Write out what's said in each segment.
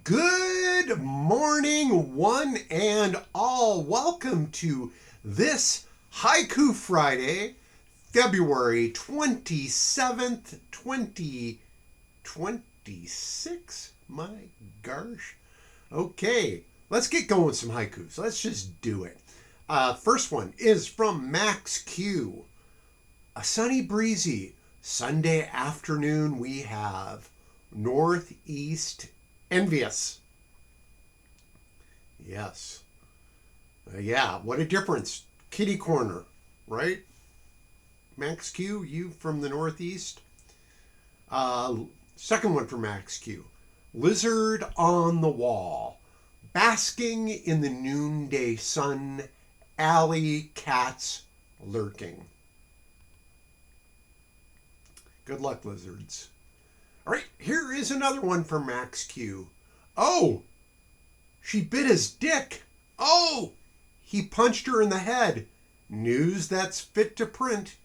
Good morning, one and all. Welcome to this Haiku Friday, February 27th, 2026. My gosh. Okay, let's get going with some haikus. Let's just do it. First one is from Max Q. A sunny, breezy Sunday afternoon we have. Northeast envious. Yes. Yeah, what a difference. Kitty corner, right? Max Q, you from the Northeast. Uh, Second one for Max Q. Lizard on the wall. Basking in the noonday sun. Alley cats lurking. Good luck, lizards. All right, here is another one for Max Q. Oh, she bit his dick. Oh, he punched her in the head. News that's fit to print.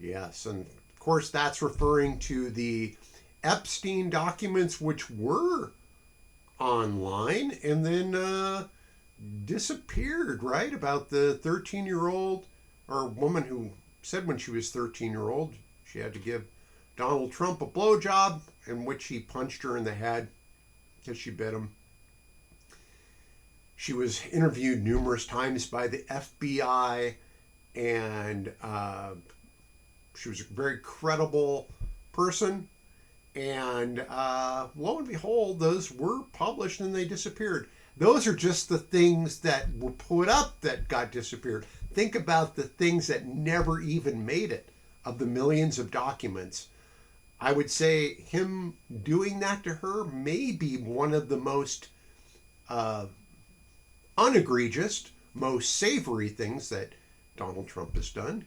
Yes, and of course that's referring to the Epstein documents, which were online and then disappeared, right? About the 13-year-old or woman who said when she was 13-year-old she had to give Donald Trump a blowjob, in which he punched her in the head because she bit him. She was interviewed numerous times by the FBI, and she was a very credible person. And lo and behold, those were published and they disappeared. Those are just the things that were put up that got disappeared. Think about the things that never even made it, of the millions of documents. I would say him doing that to her may be one of the most uh, unegregious, most savory things that Donald Trump has done.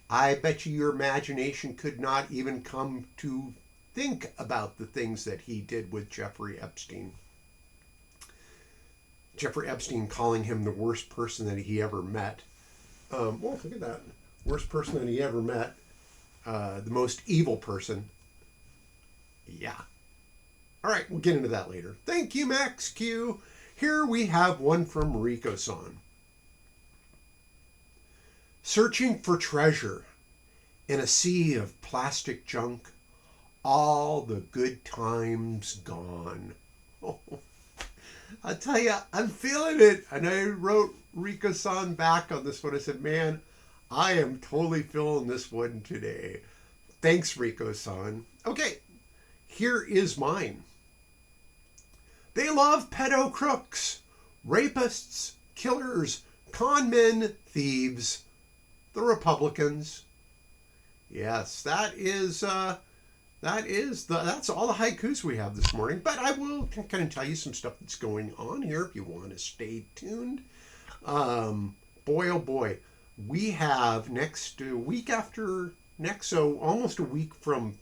I bet you your imagination could not even come to think about the things that he did with Jeffrey Epstein. Jeffrey Epstein calling him the worst person that he ever met. Well, look at that. Worst person that he ever met. The most evil person. Yeah. All right, we'll get into that later. Thank you, Max Q. Here we have one from Rikosan. Searching for treasure in a sea of plastic junk, all the good times gone. Oh, I'll tell you, I'm feeling it. And I wrote Rikosan back on this one. I said, man, I am totally feeling this one today. Thanks, Rikosan. Okay, here is mine. They love pedo crooks, rapists, killers, conmen, thieves, the Republicans. Yes, that's all the haikus we have this morning. But I will kind of tell you some stuff that's going on here if you want to stay tuned. Boy, oh boy, we have next week after next, so almost a week from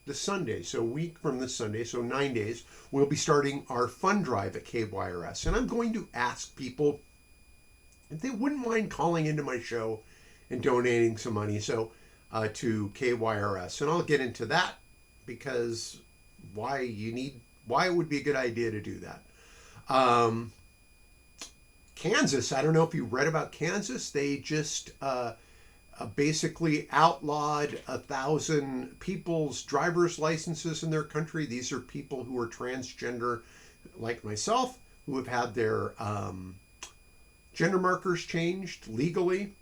the Sunday. So a week from this Sunday, so 9 days, we'll be starting our fund drive at KYRS. And I'm going to ask people if they wouldn't mind calling into my show and donating some money to KYRS. And I'll get into that because why it would be a good idea to do that. Kansas, I don't know if you read about Kansas. They just basically outlawed 1,000 people's driver's licenses in their country. These are people who are transgender, like myself, who have had their gender markers changed legally.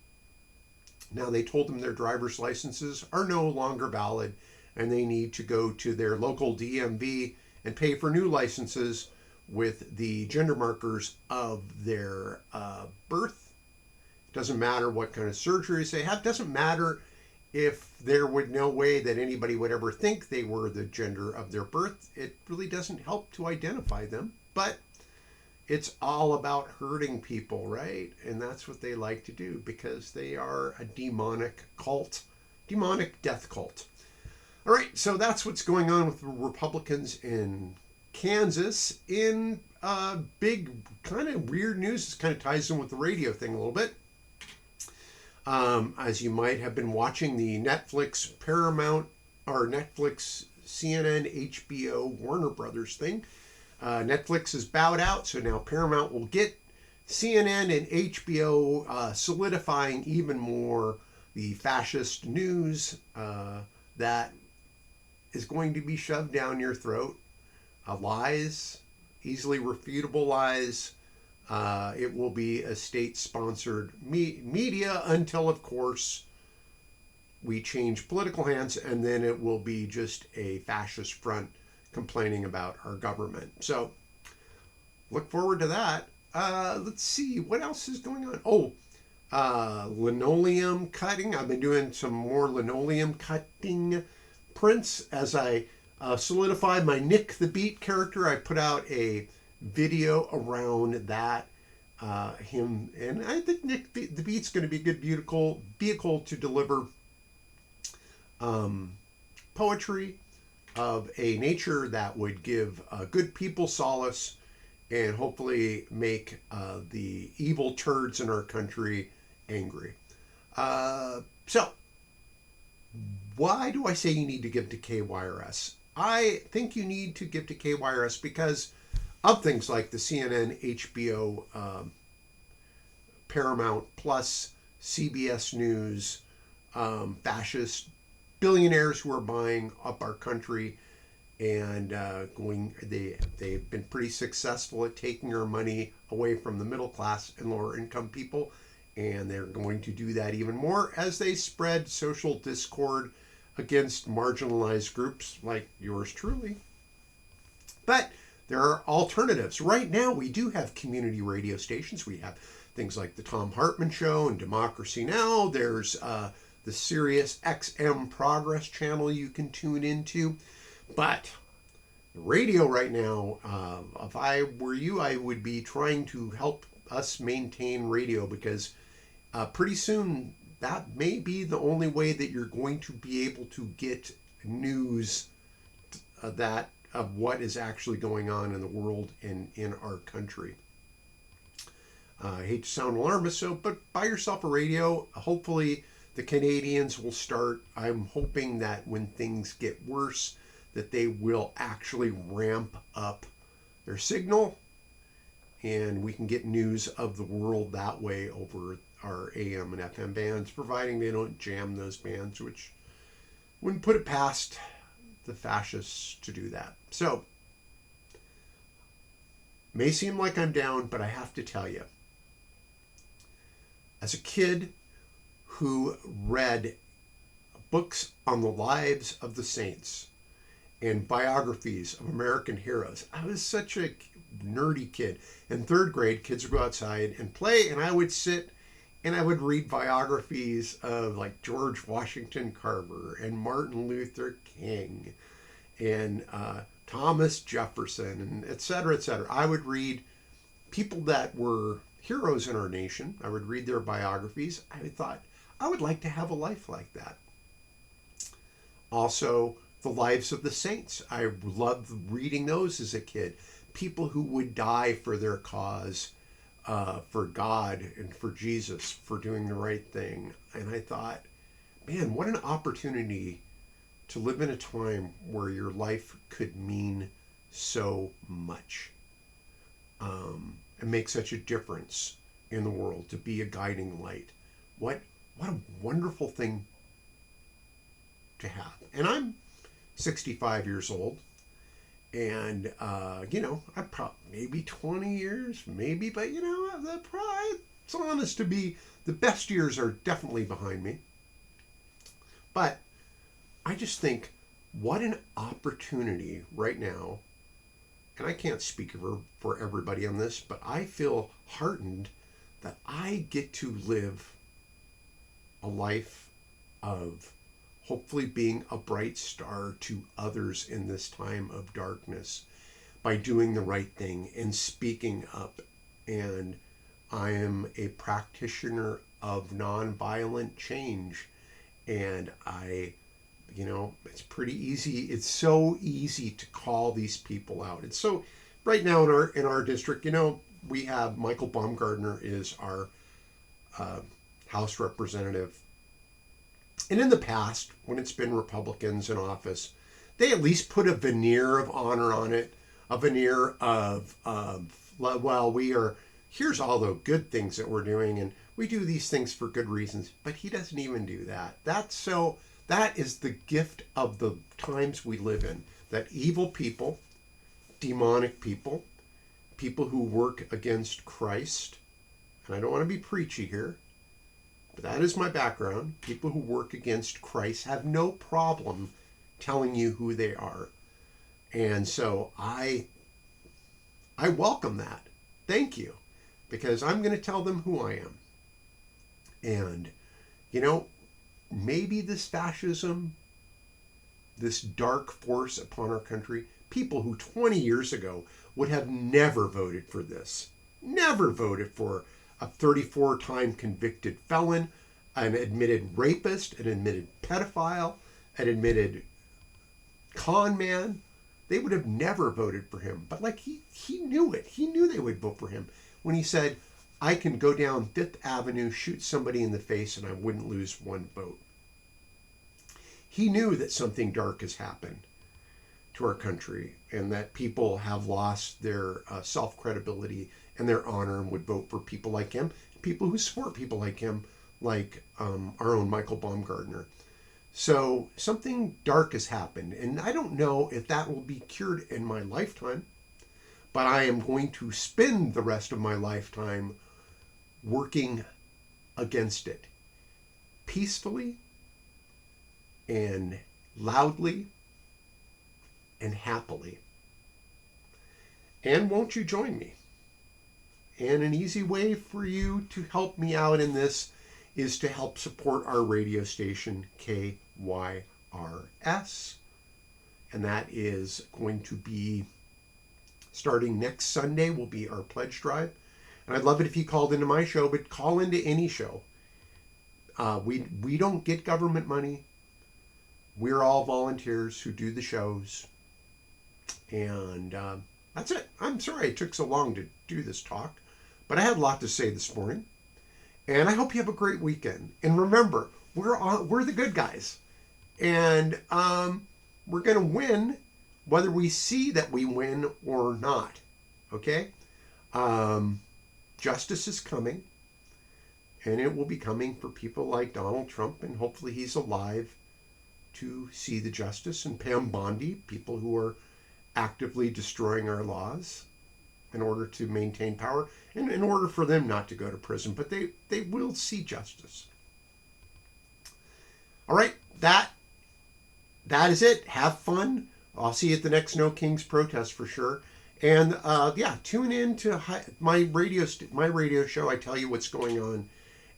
Now they told them their driver's licenses are no longer valid and they need to go to their local DMV and pay for new licenses with the gender markers of their birth. Doesn't matter what kind of surgeries they have. Doesn't matter if there would no way that anybody would ever think they were the gender of their birth. It really doesn't help to identify them. But it's all about hurting people, right? And that's what they like to do because they are a demonic cult, demonic death cult. All right, so that's what's going on with the Republicans in Kansas. In big kind of weird news, this kind of ties in with the radio thing a little bit. As you might have been watching the Netflix CNN, HBO, Warner Brothers thing. Netflix has bowed out, so now Paramount will get CNN and HBO, solidifying even more the fascist news that is going to be shoved down your throat. Lies, easily refutable lies. It will be a state-sponsored media until, of course, we change political hands, and then it will be just a fascist front complaining about our government. So look forward to that. Let's see, what else is going on? Linoleum cutting. I've been doing some more linoleum cutting prints as I solidify my Nick the Beat character. I put out a video around that. Him, and I think Nick the Beat's going to be a good vehicle to deliver poetry of a nature that would give good people solace and hopefully make the evil turds in our country angry. So, why do I say you need to give to KYRS? I think you need to give to KYRS because of things like the CNN, HBO, Paramount Plus, CBS News, fascist billionaires who are buying up our country and they've been pretty successful at taking our money away from the middle class and lower income people, and they're going to do that even more as they spread social discord against marginalized groups like yours truly. But there are alternatives. Right now we do have community radio stations. We have things like the Tom Hartman Show and Democracy Now! There's the Sirius XM Progress channel you can tune into. But radio right now, if I were you, I would be trying to help us maintain radio because pretty soon that may be the only way that you're going to be able to get news of what is actually going on in the world and in our country. I hate to sound alarmist, but buy yourself a radio. Hopefully the Canadians will start. I'm hoping that when things get worse, that they will actually ramp up their signal and we can get news of the world that way over our AM and FM bands, providing they don't jam those bands, which wouldn't put it past the fascists to do that. So, may seem like I'm down, but I have to tell you, as a kid who read books on the lives of the saints and biographies of American heroes, I was such a nerdy kid. In third grade, kids would go outside and play, and I would sit and I would read biographies of like George Washington Carver and Martin Luther King and Thomas Jefferson and et cetera, et cetera. I would read people that were heroes in our nation. I would read their biographies. I thought, I would like to have a life like that. Also, the lives of the saints. I loved reading those as a kid. People who would die for their cause, for God and for Jesus, for doing the right thing. And I thought, man, what an opportunity to live in a time where your life could mean so much and make such a difference in the world, to be a guiding light. What a wonderful thing to have. And I'm 65 years old. And, I probably maybe 20 years, maybe, but, it's honest to be, the best years are definitely behind me. But I just think, what an opportunity right now, and I can't speak for everybody on this, but I feel heartened that I get to live a life of hopefully being a bright star to others in this time of darkness by doing the right thing and speaking up. And I am a practitioner of nonviolent change. And it's pretty easy. It's so easy to call these people out. It's so, right now in our district, we have Michael Baumgartner is our House representative. And in the past, when it's been Republicans in office, they at least put a veneer of honor on it, a veneer of well, here's all the good things that we're doing, and we do these things for good reasons. But he doesn't even do that. That is the gift of the times we live in, that evil people, demonic people, people who work against Christ, and I don't want to be preachy here, but that is my background. People who work against Christ have no problem telling you who they are. And so I welcome that. Thank you. Because I'm going to tell them who I am. And, maybe this fascism, this dark force upon our country, people who 20 years ago would have never voted for this, never voted for a 34-time convicted felon, an admitted rapist, an admitted pedophile, an admitted con man. They would have never voted for him. But he knew it. He knew they would vote for him when he said, I can go down Fifth Avenue, shoot somebody in the face, and I wouldn't lose one vote. He knew that something dark has happened to our country and that people have lost their self-credibility and their honor and would vote for people like him, people who support people like him, like our own Michael Baumgartner. So something dark has happened, and I don't know if that will be cured in my lifetime, but I am going to spend the rest of my lifetime working against it peacefully and loudly and happily. And won't you join me? And an easy way for you to help me out in this is to help support our radio station, KYRS. And that is going to be starting next Sunday, will be our pledge drive. And I'd love it if you called into my show, but call into any show. We don't get government money. We're all volunteers who do the shows. And that's it. I'm sorry it took so long to do this talk, but I had a lot to say this morning. And I hope you have a great weekend. And remember, we're the good guys. And we're going to win whether we see that we win or not. Okay? Justice is coming. And it will be coming for people like Donald Trump. And hopefully he's alive to see the justice. And Pam Bondi, people who are actively destroying our laws in order to maintain power. And in order for them not to go to prison. But they will see justice. All right. That is it. Have fun. I'll see you at the next No Kings protest for sure. And tune in to my radio show. I tell you what's going on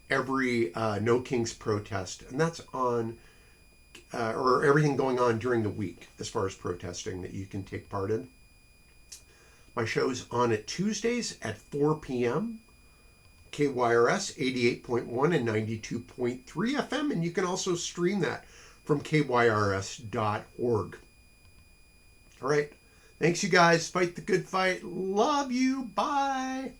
every No Kings protest, and that's on or everything going on during the week as far as protesting that you can take part in. My show's on at Tuesdays at 4 p.m. KYRS 88.1 and 92.3 FM, and you can also stream that from kyrs.org. All right. Thanks, you guys. Fight the good fight. Love you. Bye.